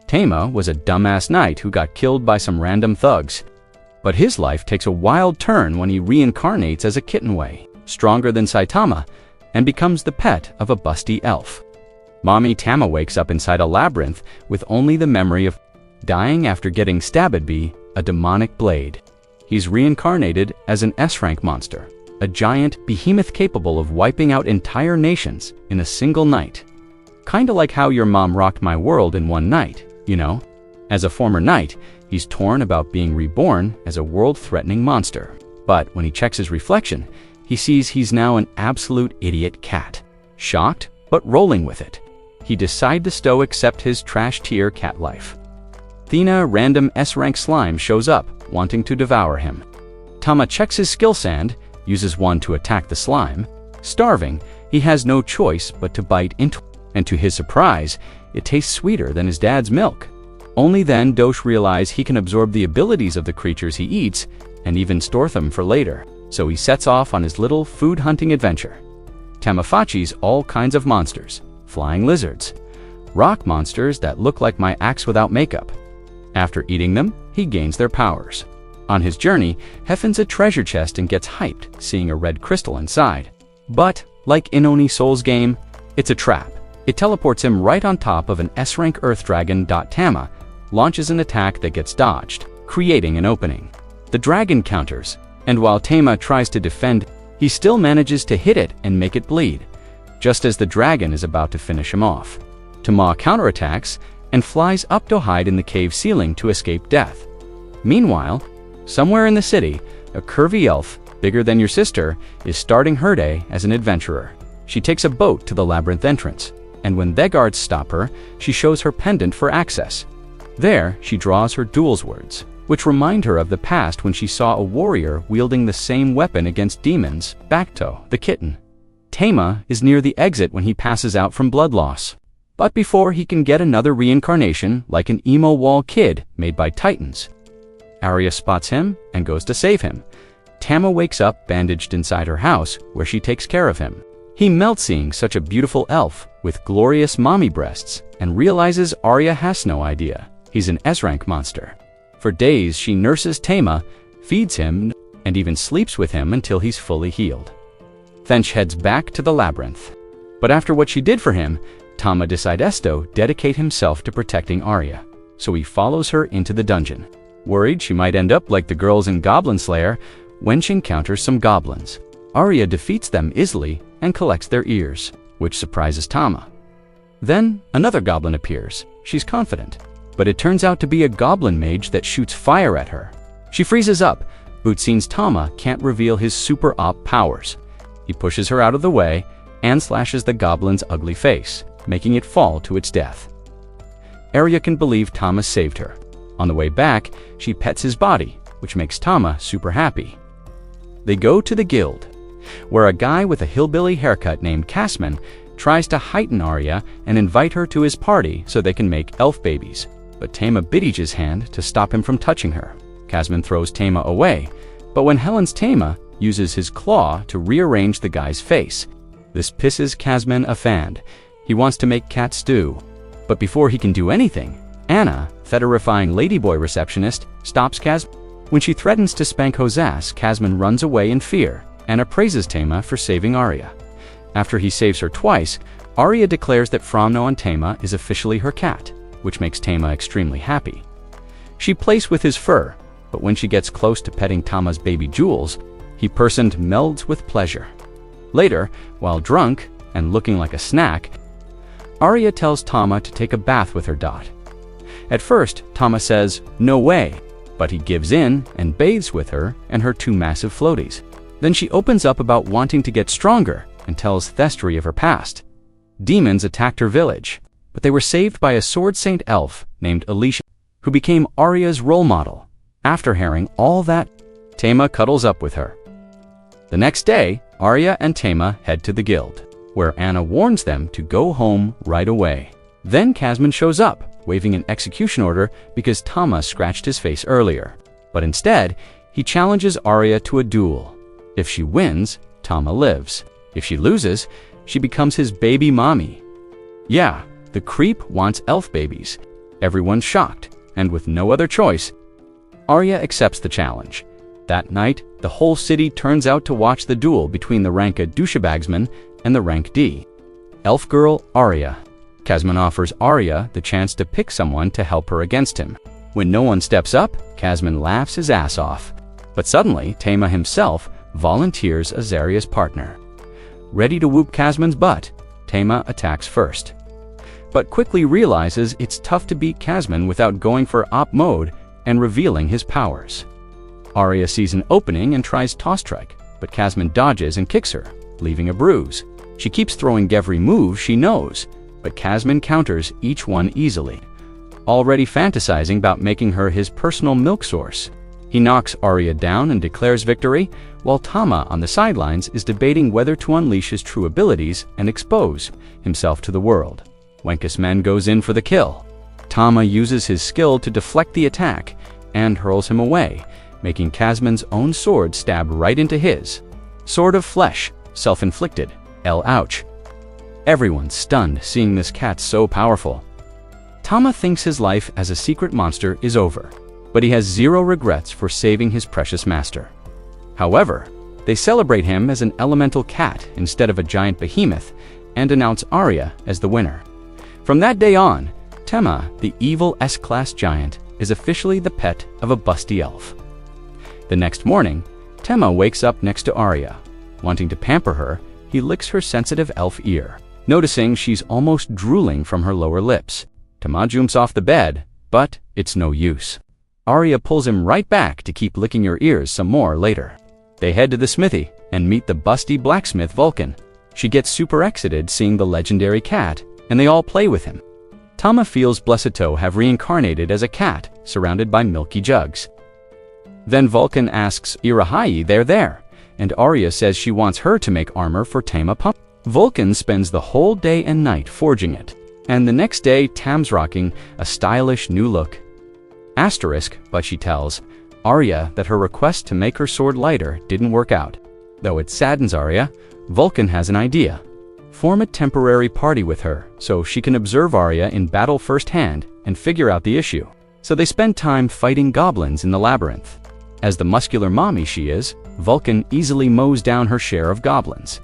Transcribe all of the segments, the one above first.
Tama was a dumbass knight who got killed by some random thugs. But his life takes a wild turn when he reincarnates as a kittenway, stronger than Saitama, and becomes the pet of a busty elf. Mommy Tama wakes up inside a labyrinth with only the memory of dying after getting stabbed by a demonic blade. He's reincarnated as an S-rank monster, a giant behemoth capable of wiping out entire nations in a single night. Kinda like how your mom rocked my world in one night, you know? As a former knight, he's torn about being reborn as a world-threatening monster. But when he checks his reflection, he sees he's now an absolute idiot cat. Shocked, but rolling with it. He decides to accept his trash-tier cat life. Thena, random S-rank slime, shows up, wanting to devour him. Tama checks his skill sand, uses one to attack the slime. Starving, he has no choice but to bite into it. And to his surprise, it tastes sweeter than his dad's milk. Only then does realize he can absorb the abilities of the creatures he eats and even store them for later. So he sets off on his little food hunting adventure. Tama faces all kinds of monsters, flying lizards, rock monsters that look like my axe without makeup. After eating them, he gains their powers. On his journey, he finds a treasure chest and gets hyped, seeing a red crystal inside. But, like in Oni Soul's game, it's a trap. It teleports him right on top of an S-rank Earth Dragon. Tama launches an attack that gets dodged, creating an opening. The dragon counters, and while Tama tries to defend, he still manages to hit it and make it bleed, just as the dragon is about to finish him off. Tama counterattacks and flies up to hide in the cave ceiling to escape death. Meanwhile, somewhere in the city, a curvy elf, bigger than your sister, is starting her day as an adventurer. She takes a boat to the labyrinth entrance, and when the guards stop her, she shows her pendant for access. There, she draws her duel's words, which remind her of the past when she saw a warrior wielding the same weapon against demons, Dakedo, the kitten. Tama is near the exit when he passes out from blood loss. But before he can get another reincarnation, like an emo wall kid made by titans, Arya spots him and goes to save him. Tama wakes up bandaged inside her house, where she takes care of him. He melts seeing such a beautiful elf with glorious mommy breasts and realizes Arya has no idea he's an S-rank monster. For days, she nurses Tama, feeds him, and even sleeps with him until he's fully healed. Then she heads back to the labyrinth. But after what she did for him, Tama decides to dedicate himself to protecting Arya, so he follows her into the dungeon. Worried she might end up like the girls in Goblin Slayer, when she encounters some goblins. Arya defeats them easily and collects their ears, which surprises Tama. Then another goblin appears. She's confident, but it turns out to be a goblin mage that shoots fire at her. She freezes up, but since Tama can't reveal his super op powers. He pushes her out of the way and slashes the goblin's ugly face, making it fall to its death. Arya can believe Tama saved her. On the way back, she pets his body, which makes Tama super happy. They go to the guild, where a guy with a hillbilly haircut named Casman tries to heighten Arya and invite her to his party so they can make elf babies, but Tama bites his hand to stop him from touching her. Casman throws Tama away, but when Helen's Tama uses his claw to rearrange the guy's face, this pisses Casman a fan. He wants to make cat stew. But before he can do anything, Anna, the terrifying ladyboy receptionist, stops Casman. When she threatens to spank Hosas, Casman runs away in fear. Anna praises Tama for saving Arya. After he saves her twice, Arya declares that from now on Tama is officially her cat, which makes Tama extremely happy. She plays with his fur, but when she gets close to petting Tama's baby jewels, he melts with pleasure. Later, while drunk and looking like a snack, Arya tells Tama to take a bath with her dot. At first, Tama says, "No way," but he gives in and bathes with her and her two massive floaties. Then she opens up about wanting to get stronger and tells Thestry of her past. Demons attacked her village, but they were saved by a sword saint elf named Alicia, who became Arya's role model. After hearing all that, Tama cuddles up with her. The next day, Arya and Tama head to the guild, where Anna warns them to go home right away. Then Casman shows up, waving an execution order because Tama scratched his face earlier. But instead, he challenges Arya to a duel. If she wins, Tama lives. If she loses, she becomes his baby mommy. Yeah, the creep wants elf babies. Everyone's shocked, and with no other choice, Arya accepts the challenge. That night, the whole city turns out to watch the duel between the rank A douchebagsman and the rank D elf girl Arya. Kazman offers Arya the chance to pick someone to help her against him. When no one steps up, Kazman laughs his ass off. But suddenly, Tema himself volunteers as Zarya's partner. Ready to whoop Kazman's butt, Tema attacks first, but quickly realizes it's tough to beat Kazman without going for op mode and revealing his powers. Arya sees an opening and tries toss strike, but Kazman dodges and kicks her, leaving a bruise. She keeps throwing every move she knows, but Kazman counters each one easily, already fantasizing about making her his personal milk source. He knocks Arya down and declares victory, while Tama on the sidelines is debating whether to unleash his true abilities and expose himself to the world. Wenkus Men goes in for the kill. Tama uses his skill to deflect the attack and hurls him away, making Kazman's own sword stab right into his. Sword of flesh, self-inflicted, ouch. Everyone's stunned seeing this cat so powerful. Tama thinks his life as a secret monster is over, but he has zero regrets for saving his precious master. However, they celebrate him as an elemental cat instead of a giant behemoth and announce Arya as the winner. From that day on, Tema, the evil S-class giant, is officially the pet of a busty elf. The next morning, Tema wakes up next to Arya. Wanting to pamper her, he licks her sensitive elf ear. Noticing she's almost drooling from her lower lips, Tema jumps off the bed, but it's no use. Arya pulls him right back to keep licking her ears some more later. They head to the smithy and meet the busty blacksmith Vulcan. She gets super excited seeing the legendary cat, and they all play with him. Tama feels Blessito have reincarnated as a cat surrounded by milky jugs. Then Vulcan asks Irahai they're there, and Arya says she wants her to make armor for Tama Pump. Vulcan spends the whole day and night forging it, and the next day Tam's rocking a stylish new look. Asterisk, but she tells Arya that her request to make her sword lighter didn't work out. Though it saddens Arya, Vulcan has an idea. Form a temporary party with her so she can observe Arya in battle firsthand and figure out the issue. So they spend time fighting goblins in the labyrinth. As the muscular mommy she is, Vulcan easily mows down her share of goblins.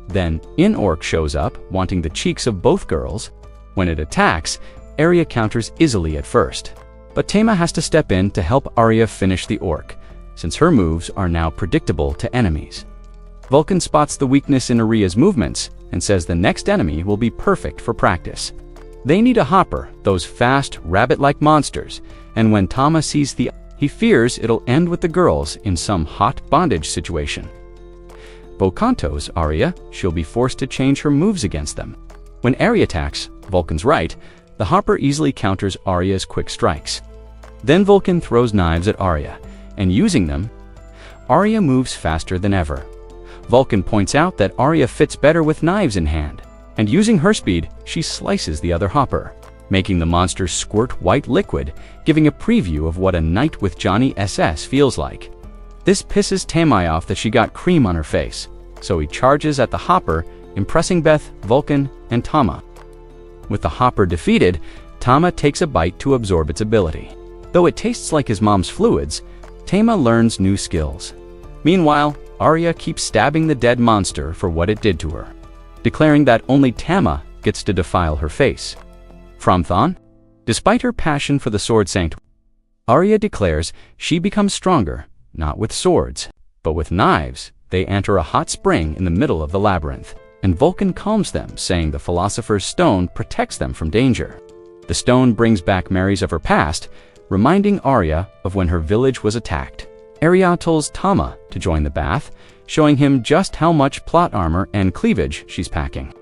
Then In-Orc shows up, wanting the cheeks of both girls. When it attacks, Arya counters easily at first, but Tema has to step in to help Arya finish the orc, since her moves are now predictable to enemies. Vulcan spots the weakness in Arya's movements and says the next enemy will be perfect for practice. They need a hopper, those fast, rabbit-like monsters, and when Tama sees he fears it'll end with the girls in some hot bondage situation. Bokanto's Arya, she'll be forced to change her moves against them. When Arya attacks, Vulcan's right, the hopper easily counters Arya's quick strikes. Then Vulcan throws knives at Arya, and using them, Arya moves faster than ever. Vulcan points out that Arya fits better with knives in hand, and using her speed, she slices the other hopper, making the monster squirt white liquid, giving a preview of what a night with Johnny SS feels like. This pisses Tamai off that she got cream on her face, so he charges at the hopper, impressing Beth, Vulcan, and Tama. With the hopper defeated, Tama takes a bite to absorb its ability. Though it tastes like his mom's fluids, Tama learns new skills. Meanwhile, Arya keeps stabbing the dead monster for what it did to her, declaring that only Tama gets to defile her face. Framthon, despite her passion for the sword sanctum, Arya declares she becomes stronger, not with swords, but with knives. They enter a hot spring in the middle of the labyrinth, and Vulcan calms them, saying the Philosopher's Stone protects them from danger. The stone brings back memories of her past, reminding Arya of when her village was attacked. Arya tells Tama to join the bath, showing him just how much plot armor and cleavage she's packing.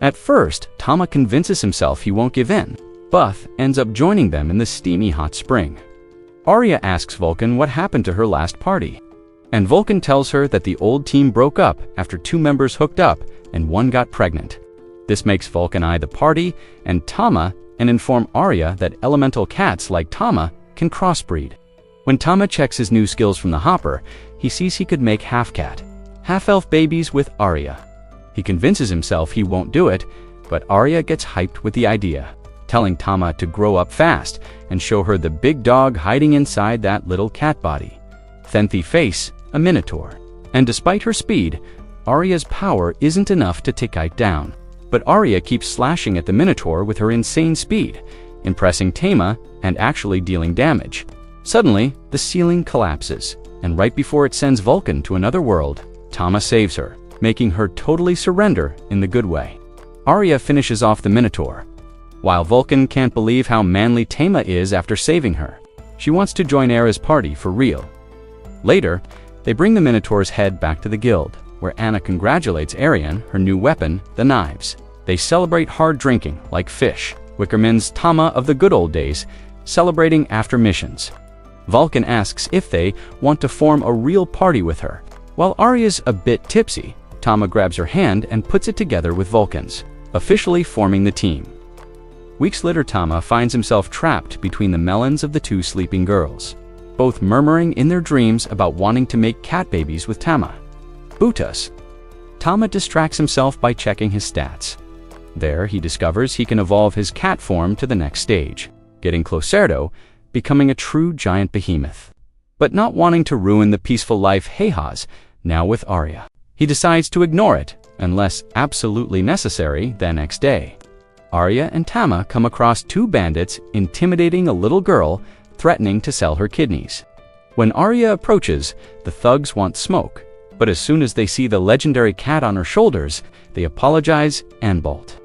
At first, Tama convinces himself he won't give in. Buff ends up joining them in the steamy hot spring. Arya asks Vulcan what happened to her last party, and Vulcan tells her that the old team broke up after 2 members hooked up and 1 got pregnant. This makes Vulcan eye the party and Tama and inform Arya that elemental cats like Tama can crossbreed. When Tama checks his new skills from the hopper, he sees he could make half-cat, half-elf babies with Arya. He convinces himself he won't do it, but Arya gets hyped with the idea. telling Tama to grow up fast and show her the big dog hiding inside that little cat body. Then they face a minotaur. And despite her speed, Arya's power isn't enough to take it down. But Arya keeps slashing at the minotaur with her insane speed, impressing Tama and actually dealing damage. Suddenly, the ceiling collapses, and right before it sends Vulcan to another world, Tama saves her, making her totally surrender in the good way. Arya finishes off the minotaur, while Vulcan can't believe how manly Tama is after saving her. She wants to join Aera's party for real. Later, they bring the minotaur's head back to the guild, where Anna congratulates Arian, her new weapon, the knives. They celebrate hard drinking, like fish, Wickerman's Tama of the good old days, celebrating after missions. Vulcan asks if they want to form a real party with her. While Arya's a bit tipsy, Tama grabs her hand and puts it together with Vulcan's, officially forming the team. Weeks later, Tama finds himself trapped between the melons of the two sleeping girls, both murmuring in their dreams about wanting to make cat babies with Tama. Butas. Tama distracts himself by checking his stats. There, he discovers he can evolve his cat form to the next stage, getting Clocerdo, becoming a true giant behemoth. But not wanting to ruin the peaceful life he has now with Arya, he decides to ignore it, unless absolutely necessary, the next day. Arya and Tama come across two bandits intimidating a little girl, threatening to sell her kidneys. When Arya approaches, the thugs want smoke, but as soon as they see the legendary cat on her shoulders, they apologize and bolt.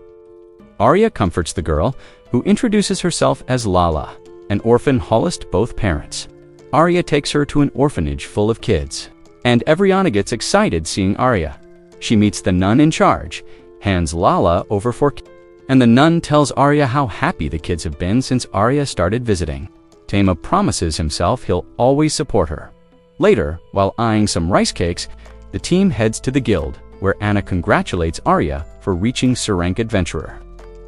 Arya comforts the girl, who introduces herself as Lala, an orphan who lost both parents. Arya takes her to an orphanage full of kids, and Evriana gets excited seeing Arya. She meets the nun in charge, hands Lala over for and the nun tells Arya how happy the kids have been since Arya started visiting. Tama promises himself he'll always support her. Later, while eyeing some rice cakes, the team heads to the guild, where Anna congratulates Arya for reaching SSS-rank adventurer.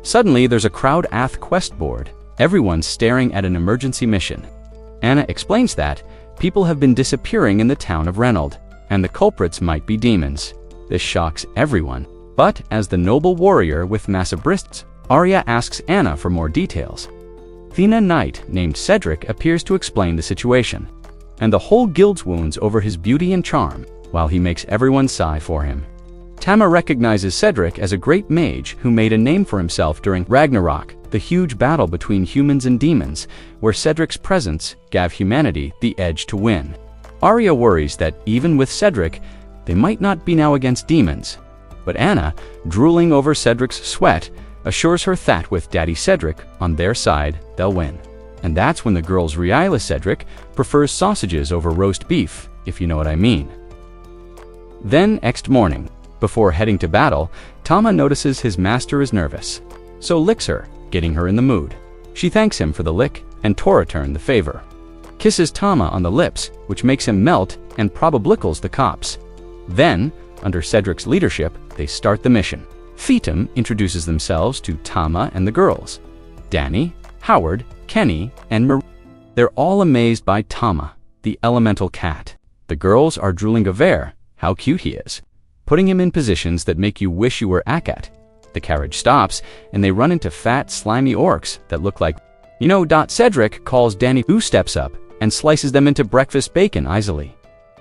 Suddenly, there's a crowd ath quest board, everyone staring at an emergency mission. Anna explains that people have been disappearing in the town of Reynold, and the culprits might be demons. This shocks everyone, but as the noble warrior with massive breasts, Arya asks Anna for more details. Thena Knight named Cedric appears to explain the situation, and the whole guild's wounds over his beauty and charm, while he makes everyone sigh for him. Tama recognizes Cedric as a great mage who made a name for himself during Ragnarok, the huge battle between humans and demons, where Cedric's presence gave humanity the edge to win. Arya worries that even with Cedric, they might not be now against demons, but Anna, drooling over Cedric's sweat, assures her that with Daddy Cedric on their side, they'll win. And that's when the girls realize Cedric prefers sausages over roast beef, if you know what I mean. Then, next morning, before heading to battle, Tama notices his master is nervous, so licks her, getting her in the mood. She thanks him for the lick, and Tora returns the favor. Kisses Tama on the lips, which makes him melt and probablicals the cops. Then, under Cedric's leadership, they start the mission. Fetum introduces themselves to Tama and the girls. Danny, Howard, Kenny, and Marie. They're all amazed by Tama, the elemental cat. The girls are drooling over how cute he is, putting him in positions that make you wish you were Akat. The carriage stops, and they run into fat, slimy orcs that look like, Cedric calls Danny, who steps up and slices them into breakfast bacon easily.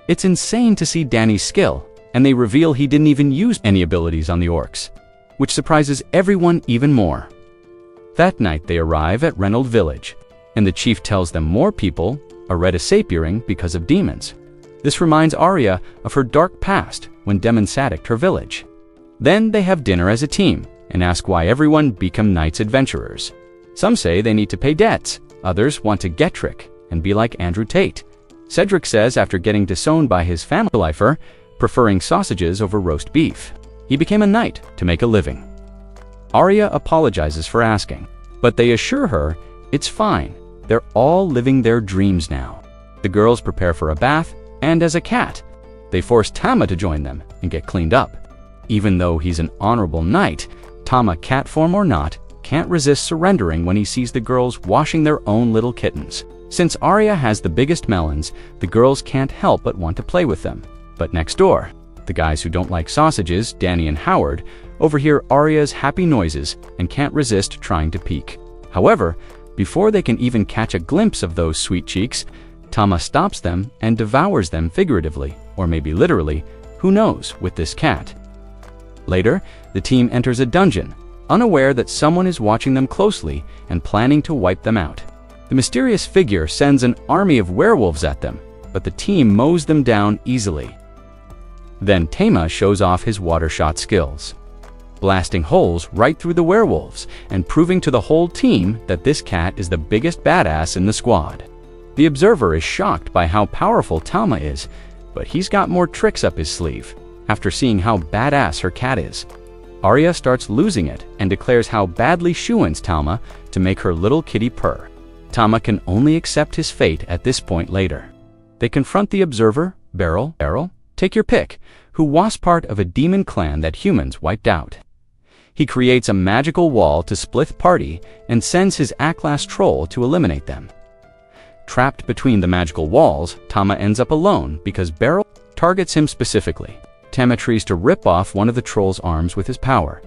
It's insane to see Danny's skill, and they reveal he didn't even use any abilities on the orcs, which surprises everyone even more. That night they arrive at Reynold Village, and the chief tells them more people are disappearing because of demons. This reminds Arya of her dark past when demons sacked her village. Then they have dinner as a team and ask why everyone become knights adventurers. Some say they need to pay debts, others want to get trick and be like Andrew Tate. Cedric says after getting disowned by his family lifer, preferring sausages over roast beef, he became a knight to make a living. Arya apologizes for asking, but they assure her it's fine. They're all living their dreams now. The girls prepare for a bath, and as a cat, they force Tama to join them and get cleaned up. Even though he's an honorable knight, Tama, cat form or not, can't resist surrendering when he sees the girls washing their own little kittens. Since Arya has the biggest melons, the girls can't help but want to play with them. But next door, the guys who don't like sausages, Danny and Howard, overhear Arya's happy noises and can't resist trying to peek. However, before they can even catch a glimpse of those sweet cheeks, Tama stops them and devours them figuratively, or maybe literally, who knows, with this cat. Later, the team enters a dungeon, unaware that someone is watching them closely and planning to wipe them out. The mysterious figure sends an army of werewolves at them, but the team mows them down easily. Then Tama shows off his water shot skills, blasting holes right through the werewolves and proving to the whole team that this cat is the biggest badass in the squad. The observer is shocked by how powerful Tama is, but he's got more tricks up his sleeve. After seeing how badass her cat is, Arya starts losing it and declares how badly she wants Tama to make her little kitty purr. Tama can only accept his fate at this point later. They confront the observer, Beryl, take your pick, who was part of a demon clan that humans wiped out. He creates a magical wall to split the party and sends his A-class troll to eliminate them. Trapped between the magical walls, Tama ends up alone because Beryl targets him specifically. Tama tries to rip off one of the troll's arms with his power,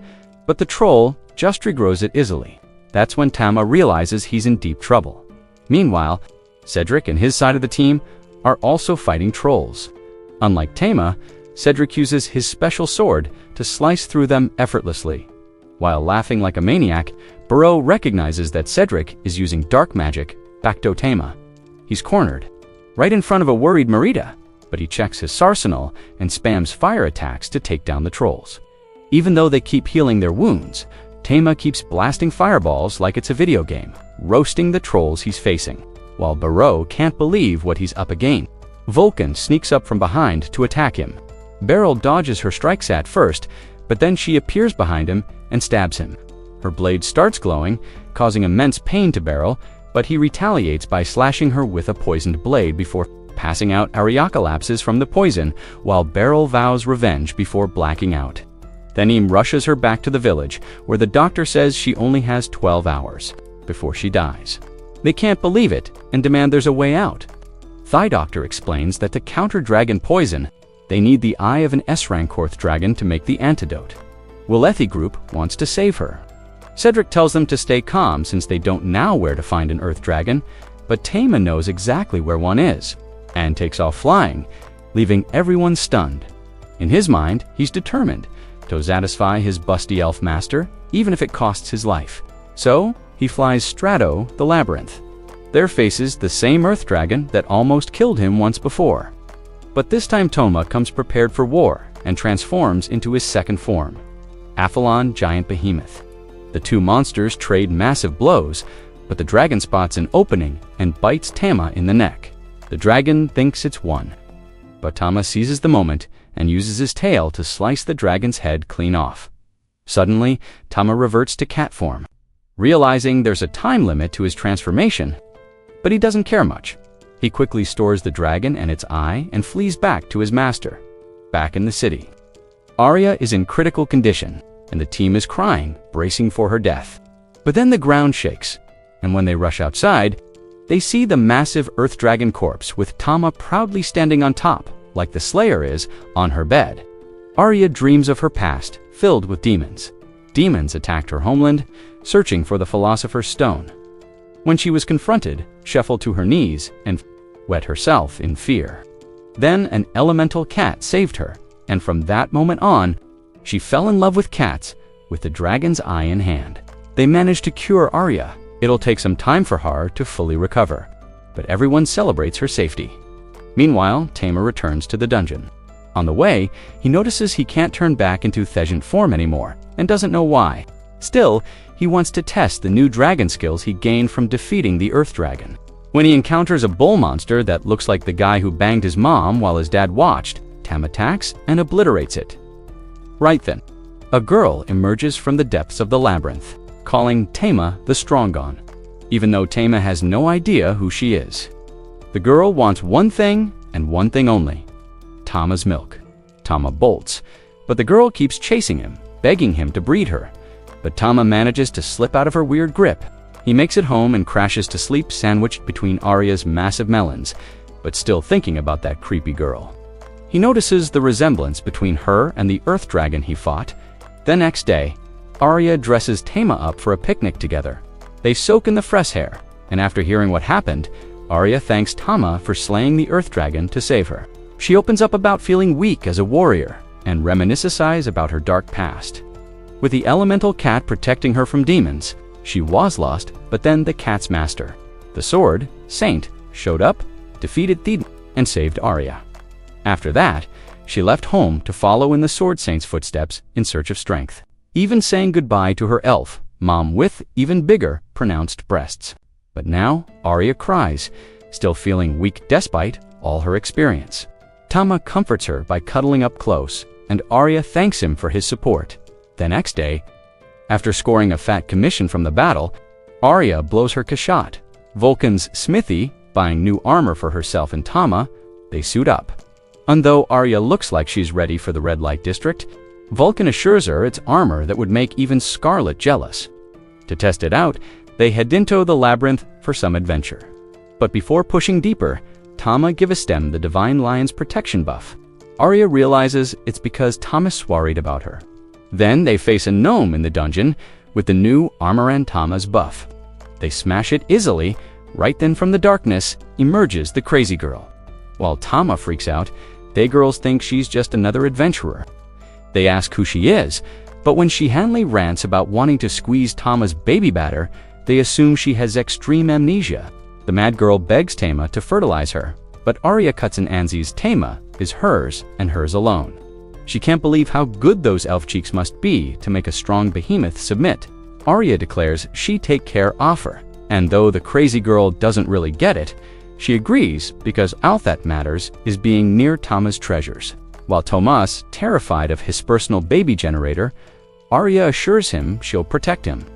but the troll just regrows it easily. That's when Tama realizes he's in deep trouble. Meanwhile, Cedric and his side of the team are also fighting trolls. Unlike Tama, Cedric uses his special sword to slice through them effortlessly. While laughing like a maniac, Behemot recognizes that Cedric is using dark magic back to Tama. He's cornered, right in front of a worried Merida, but he checks his arsenal and spams fire attacks to take down the trolls. Even though they keep healing their wounds, Tama keeps blasting fireballs like it's a video game, roasting the trolls he's facing, while Behemot can't believe what he's up against. Vulcan sneaks up from behind to attack him. Beryl dodges her strikes at first, but then she appears behind him and stabs him. Her blade starts glowing, causing immense pain to Beryl, but he retaliates by slashing her with a poisoned blade before passing out. Arya collapses from the poison, while Beryl vows revenge before blacking out. Then he rushes her back to the village, where the doctor says she only has 12 hours before she dies. They can't believe it and demand there's a way out. Thigh Doctor explains that to counter dragon poison, they need the eye of an S-rank dragon to make the antidote. Willethi Group wants to save her. Cedric tells them to stay calm since they don't know where to find an Earth Dragon, but Tama knows exactly where one is, and takes off flying, leaving everyone stunned. In his mind, he's determined to satisfy his busty elf master, even if it costs his life. So, he flies Strato the Labyrinth. There faces the same Earth Dragon that almost killed him once before. But this time Toma comes prepared for war and transforms into his second form, Aphelon Giant Behemoth. The two monsters trade massive blows, but the dragon spots an opening and bites Tama in the neck. The dragon thinks it's won, but Tama seizes the moment and uses his tail to slice the dragon's head clean off. Suddenly, Tama reverts to cat form, realizing there's a time limit to his transformation, but he doesn't care much. He quickly stores the dragon and its eye and flees back to his master, back in the city. Arya is in critical condition, and the team is crying, bracing for her death. But then the ground shakes, and when they rush outside, they see the massive Earth Dragon corpse with Tama proudly standing on top, like the Slayer is, on her bed. Arya dreams of her past, filled with demons. Demons attacked her homeland, searching for the Philosopher's Stone. When she was confronted, she fell to her knees and wet herself in fear. Then an elemental cat saved her, and from that moment on, she fell in love with cats, with the dragon's eye in hand. They managed to cure Arya. It'll take some time for her to fully recover, but everyone celebrates her safety. Meanwhile, Tama returns to the dungeon. On the way, he notices he can't turn back into Thesian form anymore, and doesn't know why. Still, he wants to test the new dragon skills he gained from defeating the Earth Dragon. When he encounters a bull monster that looks like the guy who banged his mom while his dad watched, Tama attacks and obliterates it. Right then, a girl emerges from the depths of the labyrinth, calling Tama the Strongon, even though Tama has no idea who she is. The girl wants one thing and one thing only: Tama's milk. Tama bolts, but the girl keeps chasing him, begging him to breed her. But Tama manages to slip out of her weird grip. He makes it home and crashes to sleep sandwiched between Arya's massive melons, but still thinking about that creepy girl. He notices the resemblance between her and the Earth Dragon he fought. The next day, Arya dresses Tama up for a picnic together. They soak in the fresh air, and after hearing what happened, Arya thanks Tama for slaying the Earth Dragon to save her. She opens up about feeling weak as a warrior and reminisces about her dark past. With the elemental cat protecting her from demons, she was lost, but then the cat's master, the sword, Saint, showed up, defeated Theoden, and saved Arya. After that, she left home to follow in the Sword Saint's footsteps in search of strength, even saying goodbye to her elf mom with even bigger, pronounced breasts. But now, Arya cries, still feeling weak despite all her experience. Tama comforts her by cuddling up close, and Arya thanks him for his support. The next day, after scoring a fat commission from the battle, Arya blows her Kashat. Vulcan's smithy, buying new armor for herself and Tama, they suit up. And though Arya looks like she's ready for the red light district, Vulcan assures her it's armor that would make even Scarlet jealous. To test it out, they head into the labyrinth for some adventure. But before pushing deeper, Tama gives them the Divine Lion's protection buff. Arya realizes it's because Thomas worried about her. Then they face a gnome in the dungeon with the new Armoran Tama's buff. They smash it easily. Right then from the darkness emerges the crazy girl. While Tama freaks out, they girls think she's just another adventurer. They ask who she is, but when she handily rants about wanting to squeeze Tama's baby batter, they assume she has extreme amnesia. The mad girl begs Tama to fertilize her, but Arya cuts in Anzi's Tama is hers and hers alone. She can't believe how good those elf cheeks must be to make a strong behemoth submit. Arya declares she take care of her, and though the crazy girl doesn't really get it, she agrees because all that matters is being near Tama's treasures. While Tomas, terrified of his personal baby generator, Arya assures him she'll protect him.